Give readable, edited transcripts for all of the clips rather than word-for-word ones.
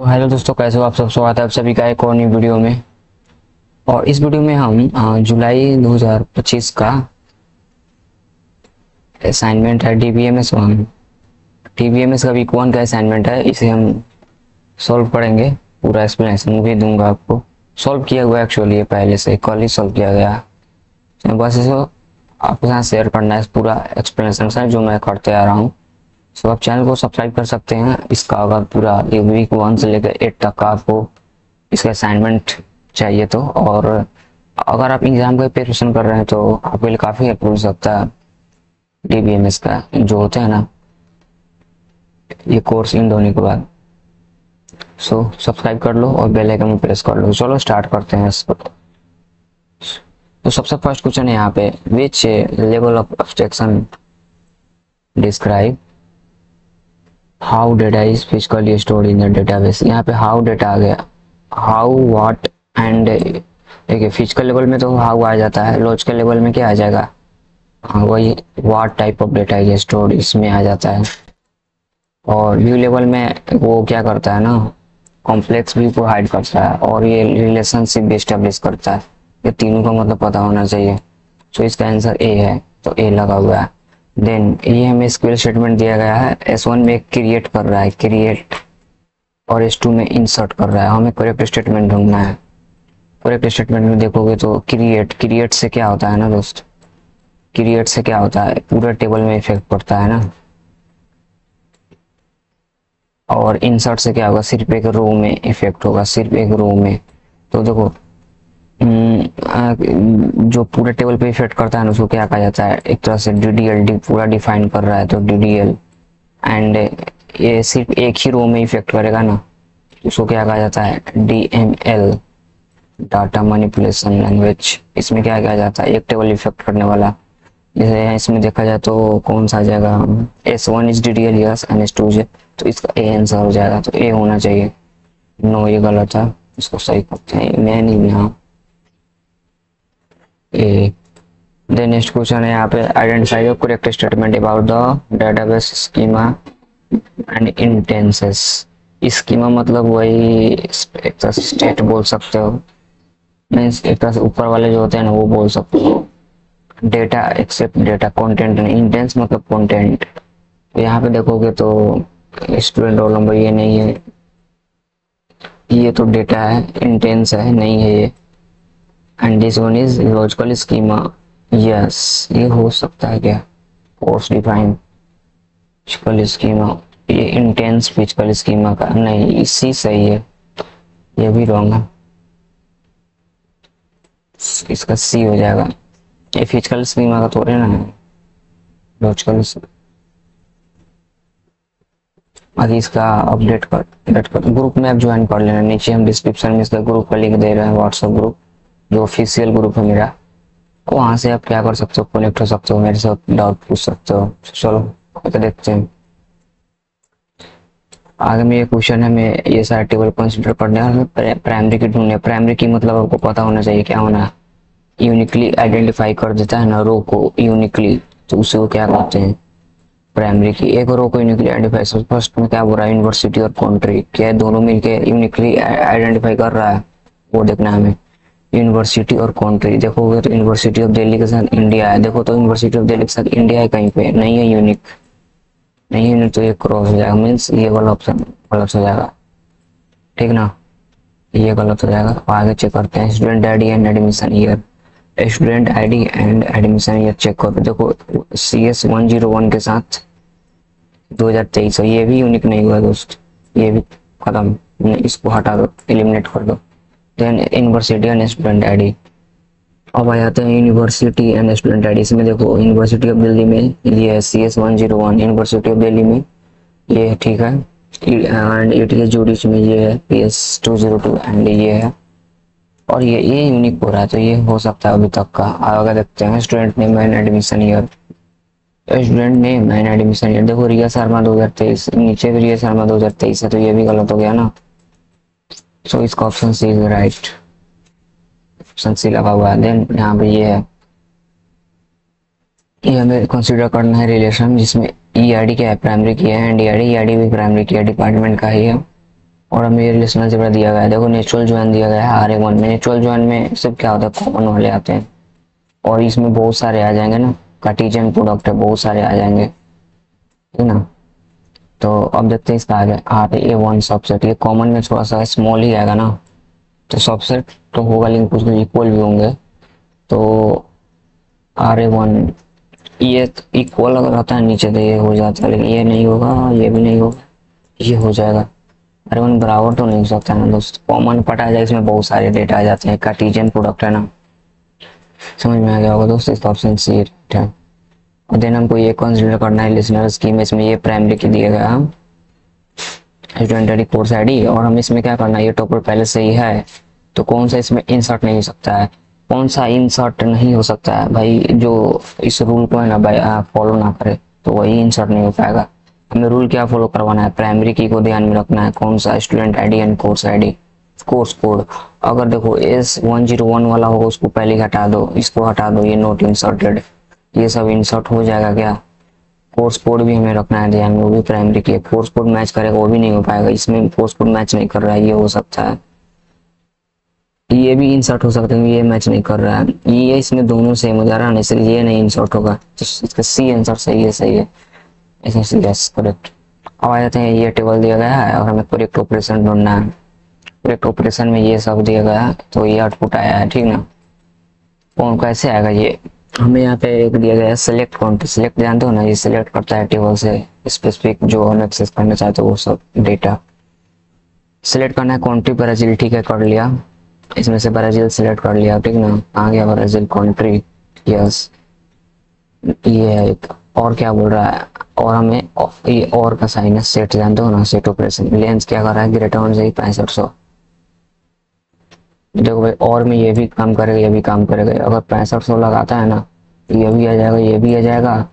तो हेलो दोस्तों, कैसे हो आप सब। स्वागत है आप सभी का एक और नई वीडियो में। और इस वीडियो में हम जुलाई 2025 का असाइनमेंट है डीबीएमएस 1। डीबीएमएस का वीक 1 का असाइनमेंट है, इसे हम सॉल्व करेंगे। पूरा एक्सप्लेनेशन भी दूंगा आपको। सॉल्व किया हुआ एक्चुअली ये पहले से कल ही सॉल्व किया गया। तो बस इसे आपके साथ शेयर करना है पूरा एक्सप्लेनेशन से जो मैं करते आ रहा हूँ। सो आप चैनल को सब्सक्राइब कर सकते हैं। इसका अगर पूरा वीक 1 से लेकर 8 तक का आपको इसका असाइनमेंट चाहिए तो, और अगर आप एग्जाम का प्रिपरेशन कर रहे हैं तो आपके लिए काफ़ी हेल्प हो सकता है। डीबीएमएस का जो होता है ना, ये कोर्स इन होने के बाद। सो सब्सक्राइब कर लो और बेल आइकन में प्रेस कर लो। चलो स्टार्ट करते हैं इसको। तो सबसे फर्स्ट क्वेश्चन है यहाँ पे, which level of abstraction describe how data is physically stored in the database. यहाँ पे हाउ डेटा आ गया, हाउ व्हाट एंड। देखिए फिजिकल लेवल में तो हाउ आ जाता है, लॉजिकल लेवल में क्या आ जाएगा, हाँ वही what type of data is stored इसमें आ जाता है। और व्यू लेवल में वो क्या करता है ना, कॉम्प्लेक्स व्यू को हाइड करता है और ये रिलेशनशिप भी स्टेब्लिश करता है। ये तीनों का मतलब पता होना चाहिए। सो इसका आंसर ए है, तो ए लगा हुआ है। देन ये हमें स्क्वेयर स्टेटमेंट दिया गया है। S1 में क्रिएट कर रहा है, क्रिएट, और S2 में इंसर्ट कर रहा है। हमें करेक्ट स्टेटमेंट ढूंढना है। करेक्ट स्टेटमेंट में देखोगे तो क्रिएट से क्या होता है ना दोस्त, क्रिएट से क्या होता है, पूरे टेबल में इफेक्ट पड़ता है ना। और इंसर्ट से क्या होगा, सिर्फ एक रो में इफेक्ट होगा, सिर्फ एक रो में। तो देखो जो पूरे टेबल पे इफेक्ट करता है ना उसको क्या कहा जाता है, एक तरह से DDL पूरा डिफाइन कर रहा है तो DDL। एंड ये सिर्फ एक ही रो में इफेक्ट करेगा ना, उसको क्या कहा जाता है, DML, डाटा मैनिपुलेशन लैंग्वेज। इसमें क्या कहा जाता है, एक टेबल इफेक्ट करने वाला। जैसे इसमें देखा जाए तो कौन सा आ जाएगा, S1 is DDL yes and S2 है, तो इसका ए आंसर हो जाएगा। तो ए होना चाहिए। नो ये गलत है, इसको सही करते हैं। मैं नहीं यहाँ ए। देन नेक्स्ट क्वेश्चन है यहाँ पे, identify the correct statement about the database schema and instances. Schema मतलब वही एक तरह से स्टेट बोल सकते हो, मीन्स एक तरह से ऊपर वाले जो होते हैं ना वो बोल सकते हो। डेटा एक्सेप्ट डेटा, कंटेंट नहीं। इंटेंस मतलब कंटेंट। तो यहाँ पे देखोगे तो स्टूडेंट रोल नंबर ये नहीं है, ये तो डेटा है, इंटेंस है नहीं है ये। And this one is logical schema, yes ये हो सकता है क्या, फोर्स डिफाइन फिजिकल स्कीमा। ये इंटेंस फिजिकल स्कीमा का नहीं, इसी सही है, ये भी रॉन्ग है। इसका सी हो जाएगा। ये फिजिकल स्कीमा का थोड़े ना है, लॉजिकल। अभी इसका अपडेट कर ग्रुप में आप ज्वाइन कर लेना। नीचे हम डिस्क्रिप्शन में इसका ग्रुप का लिंक दे रहे हैं, व्हाट्सएप ग्रुप जो ऑफिशियल ग्रुप है मेरा। वहां से आप क्या कर सकते हो, कनेक्ट हो सकते हो, मेरे साथ डाउट पूछ सकते हो। चलो तो देखते हैं आगे में। ये क्वेश्चन है, मैं ये सारे टेबल कंसीडर करने और हमें प्राइमरी की ढूंढने। प्राइमरी की मतलब आपको पता होना चाहिए क्या होना, यूनिकली आइडेंटिफाई कर देता है ना रो को यूनिकली, तो उसे वो क्या कहते हैं, प्राइमरी की। एक रो को यूनिकली आइडेंटिफाई, फर्स्ट में क्या बोल रहा है, यूनिवर्सिटी और कंट्री, क्या दोनों मिलके यूनिकली आइडेंटिफाई कर रहा है, वो देखना है हमें। यूनिवर्सिटी और कंट्री देखोगे तो यूनिवर्सिटी ऑफ दिल्ली के साथ इंडिया है, देखो तो यूनिवर्सिटी ऑफ दिल्ली के साथ इंडिया है, कहीं पे नहीं है यूनिक, नहीं यूनिक, तो ये क्रॉस हो जाएगा, मीन्स ये वाला ऑप्शन गलत हो जाएगा, ठीक ना, ये गलत हो जाएगा। आगे चेक करते हैं, student ID and admission year. Student ID and admission year check करो, देखो CS 101 के साथ 2023, ये भी यूनिक नहीं हुआ दोस्त, ये भी खत्म, इसको हटा दो, एलिमिनेट कर दो। Then university and student ID. अब आ जाते हैं यूनिवर्सिटी एंड स्टूडेंट आईडी। इसमें देखो यूनिवर्सिटी ऑफ दिल्ली में ये है CS 101, यूनिवर्सिटी ऑफ दिल्ली में ये है, ठीक है। एंड ETH जूडिश में ये है PS 202 एंड ये है, और ये यूनिक हो रहा है, तो ये हो सकता है अभी तक का। आगे देखते हैं, student name and admission year. Student name and admission year, देखो रिया शर्मा 2023, नीचे भी रिया शर्मा 2023 है, तो ये भी गलत हो गया ना। सो इसका option C is right, option C लगा हुआ है। देन यहाँ पे ये है, ये हमें कंसीडर करना है रिलेशन जिसमें EID क्या है, प्राइमरी की है, एंड EID भी प्राइमरी की है, डिपार्टमेंट का ही है। और हमें ये रिलेशनल अलजेब्रा दिया गया है। देखो नेचुरल ज्वाइन दिया गया है RA1 में। नेचुरल ज्वाइन में सिर्फ क्या होता है, कॉमन वाले आते हैं और इसमें बहुत सारे आ जाएंगे ना, कार्टेशियन प्रोडक्ट है, बहुत सारे आ जाएंगे, ठीक ना। तो अब देखते हैं इसका आगे RA1 सबसेट। ये कॉमन में थोड़ा सा स्मॉल ही आएगा ना, तो सबसेट तो होगा लेकिन कुछ इक्वल भी होंगे। तो RA1 ये इक्वल अगर आता है नीचे तो ये हो जाता है, लेकिन ये नहीं होगा, ये भी नहीं होगा, ये हो जाएगा। RA1 बराबर तो नहीं हो सकता ना दोस्त। कॉमन पटा जाए, इसमें बहुत सारे डेटा आ जाते हैं, कार्टेशियन प्रोडक्ट है ना, समझ में आ गया होगा दोस्त। इसका ऑप्शन सी है। और देन हमको ये कंसीडर करना है लिसनर स्कीम। इसमें ये प्राइमरी की दिया गया हम स्टूडेंट कोर्स आईडी, और हम इसमें क्या करना है, ये टॉपर पहले से ही है तो कौन सा इसमें इंसर्ट नहीं हो सकता है, कौन सा इंसर्ट नहीं हो सकता है भाई, जो इस रूल को है ना भाई फॉलो ना करे तो वही इंसर्ट नहीं हो पाएगा। हमें रूल क्या फॉलो करवाना है, प्राइमरी की को ध्यान में रखना है, कौन सा student ID and course ID, course code. अगर देखो S101 वाला होगा उसको पहले हटा दो, इसको हटा दो, ये नोट इंसर्टेड, ये सब इंसर्ट हो जाएगा क्या। कोर्स कोड भी हमें रखना है ध्यान में, वो भी प्राइमरी की है। कोर्स कोड मैच करेगा वो भी नहीं हो पाएगा, इसमें कोर्स कोड मैच नहीं कर रहा है, ये हो सकता है। ये भी इंसर्ट हो सकता है, ये मैच नहीं कर रहा है, ये इसमें दोनों सेम हो जा रहा है, इसलिए ये नहीं इंसर्ट होगा, तो इसका सी आंसर सही है, सही है, इसमें सी यस करेक्ट। अब आ जाते हैं, ये टेबल दिया गया है और हमें करेक्ट ऑपरेशन ढूंढना है। करेक्ट ऑपरेशन में ये सब दिया गया है, तो ये आउटपुट आया है, ठीक ना। कौन कैसे आएगा ये, हमें यहाँ पे एक दिया गया है सेलेक्ट काउंटी। सेलेक्ट जानते हो ना, ये सिलेक्ट करता है टेबल से स्पेसिफिक जो हम एक्सेस करना चाहते हो वो सब डेटा। सिलेक्ट करना है कंट्री ब्राजील, ठीक है कर लिया, इसमें से ब्राजील सिलेक्ट कर लिया, ठीक ना। आ गया ब्राजील कंट्री, यस। ये है एक और क्या बोल रहा है, और हमें ये और का साइन है, सेट जानते हो ना, सेट ऑपरेशन। लेंस क्या कर रहा है, ग्रेटर होने से 6500। देखो भाई और में ये भी काम करेगा, ये भी काम करेगा। अगर 6500 लगाता है ना, ये भी आ जाएगा, ये भी आ जाएगा,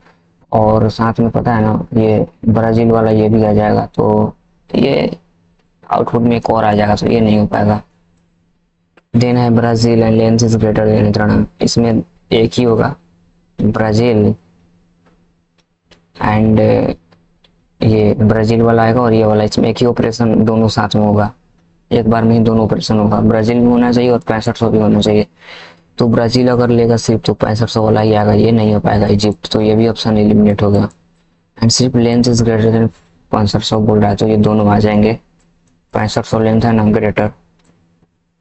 और साथ में पता है ना ये ब्राजील वाला ये भी आ जाएगा, तो ये आउटपुट में एक और आ जाएगा, तो ये नहीं हो पाएगा। देना है Brazil and lens is greater than, इसमें एक ही होगा ब्राजील एंड ये ब्राजील वाला आएगा और ये वाला, इसमें एक ही ऑपरेशन दोनों साथ में होगा, एक बार में ही दोनों ऑपरेशन होगा। ब्राजील में होना चाहिए और 6500 भी होना चाहिए, तो ब्राजील अगर लेगा सिर्फ तो 6500 वाला ही आएगा, ये नहीं हो पाएगा इजिप्ट, तो ये भी ऑप्शन एलिमिनेट हो गया। एंड सिर्फ लेंथ इज ग्रेटर देन 6500 बोल रहा है, तो ये दोनों आ जाएंगे। 6500 लेंथ है ना ग्रेटर,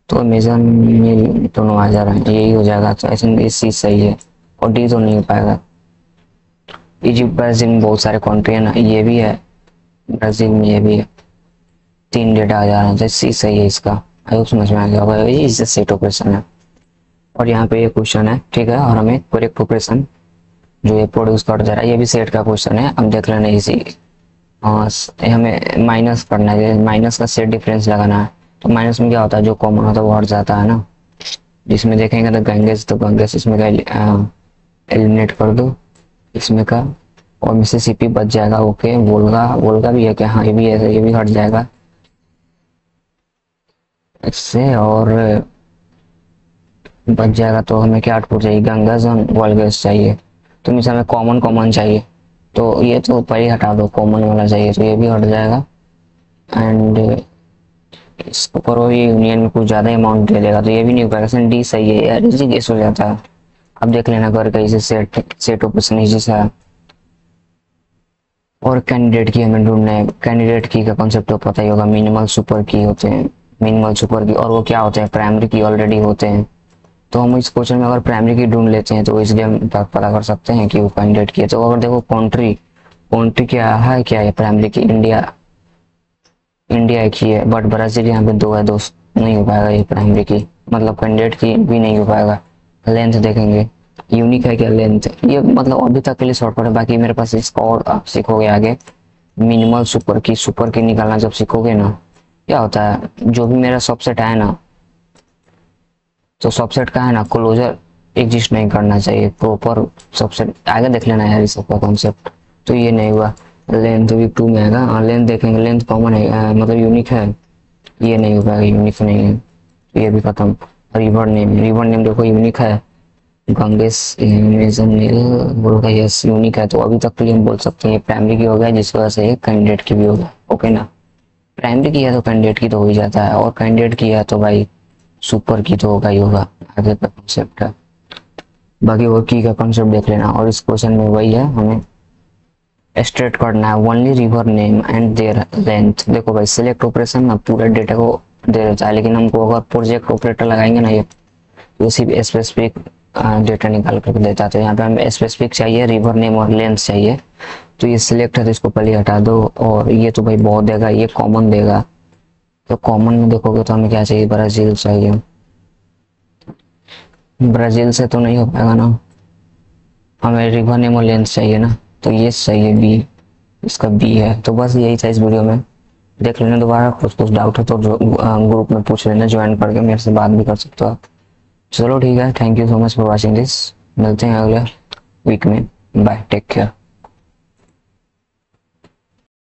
तो मेजर में दोनों आ जा रहा है, यही हो जाएगा। तो ऐसे ये चीज सही है, और डी तो नहीं हो पाएगा। इजिप्ट ब्राजील में बहुत सारे कंट्री है ना, ये भी है ब्राजील में, ये भी है, 3 डेटा आ जा रहा है, तो सी सही है इसका। आई होप समझ में आ गया होगा, ये इससे सेट ऑपरेशन है। और यहाँ पे ये क्वेश्चन है, ठीक है, और हमें करेक्ट ऑपरेशन जो ये प्रोड्यूस कर दे रहा है, ये भी सेट का क्वेश्चन है। अब देख लेना इसी, हाँ हमें माइनस करना है, माइनस का सेट डिफरेंस लगाना है। तो माइनस में क्या होता है, जो कॉमन होता है वो हट जाता है ना। जिसमें देखेंगे तो गंगेस, तो गंगेस इसमें का एलिमिनेट कर दो इसमें का, और मिसिसिपी बच जाएगा। ओके, वोल्गा, वोल्गा भी है क्या, हाँ ये भी है, ये भी हट जाएगा इससे, और बच जाएगा। तो हमें क्या आउटपुट चाहिए, गंगास और वोल्गास चाहिए, तो मीन्स हमें कॉमन कॉमन चाहिए, तो ये तो ऊपर ही हटा दो, कॉमन वाला चाहिए, तो ये भी हट जाएगा। एंड इसको करो, ये यूनियन में कुछ ज्यादा अमाउंट दे देगा, तो ये भी नहीं हो पाएगा। डी सही है यार, इजी केस हो जाता है। अब देख लेना कर कैसे सेट ऑपरेशन इजी सा है। और कैंडिडेट की हमें ढूंढना है। कैंडिडेट की का कॉन्सेप्ट तो पता ही होगा, मिनिमल सुपर की होते हैं, मिनिमल सुपर की, और वो क्या होते हैं, प्राइमरी की ऑलरेडी होते हैं। तो हम इस क्वेश्चन में अगर प्राइमरी की ढूंढ लेते हैं तो इसलिए हम पता कर सकते हैं कि वो कैंडिडेट की है। तो अगर देखो कंट्री, कंट्री क्या है, क्या है प्राइमरी की, इंडिया, इंडिया एक ही है, बट ब्राजील यहाँ पे 2 है, दोस्त नहीं हो पाएगा ये प्राइमरी की, मतलब कैंडिडेट की भी नहीं हो पाएगा। लेंथ देखेंगे, यूनिक है क्या लेंथ, ये मतलब अभी तक के लिए शॉर्टकट है, बाकी मेरे पास इसका और आप सीखोगे आगे। मिनिमल सुपर की, सुपर की निकालना जब सीखोगे ना, क्या होता है, जो भी मेरा सबसेट है ना, तो सबसेट का है ना क्लोजर एग्जिस्ट नहीं करना चाहिए, प्रॉपर सबसेट आगे देख लेना यार, इस सबका कॉन्सेप्ट। तो ये नहीं हुआ, लेंथ भी 2 में आएगा, लेंथ देखेंगे, लेंथ कॉमन है, मतलब यूनिक है, ये नहीं हो पाएगा, यूनिक नहीं है, तो ये भी खत्म। रिवर नेम, रिवर नेम देखो यूनिक है, गंगेस बोलगा यस यूनिक है, तो अभी तक के लिए हम बोल सकते हैं प्राइमरी की हो गया, जिस वजह से कैंडिडेट की भी होगा। ओके ना, प्राइमरी की है तो कैंडिडेट की तो हो ही जाता है, और कैंडिडेट की है तो भाई सुपर की तो होगा ही होगा, आगे का कॉन्सेप्ट है। बाकी वो की का कॉन्सेप्ट देख लेना। और इस क्वेश्चन में वही है, हमें स्ट्रेट करना है only river name and there length. देखो भाई सिलेक्ट ऑपरेशन ना पूरा डेटा को दे देता है, लेकिन हमको अगर प्रोजेक्ट ऑपरेटर लगाएंगे ना ये, तो सिर्फ स्पेसिफिक डेटा निकाल कर देता है। तो यहाँ पे हमें स्पेसिफिक चाहिए, रिवर नेम और लेंथ चाहिए, तो ये सिलेक्ट है तो इसको पहले हटा दो। और ये तो भाई बहुत देगा, ये कॉमन देगा। तो कॉमन में देखोगे तो हमें क्या चाहिए, ब्राजील चाहिए। ब्राजील से तो नहीं हो पाएगा ना, हमें रिवर नेम और लेंथ चाहिए ना, तो ये चाहिए बी, इसका बी है। तो बस यही था इस वीडियो में, देख लेना दोबारा। कुछ डाउट है तो ग्रुप में पूछ लेना, ज्वाइन करके मेरे से बात भी कर सकते हो आप। चलो ठीक है, thank you so much for watching this, मिलते हैं अगले वीक में, बाय, टेक केयर।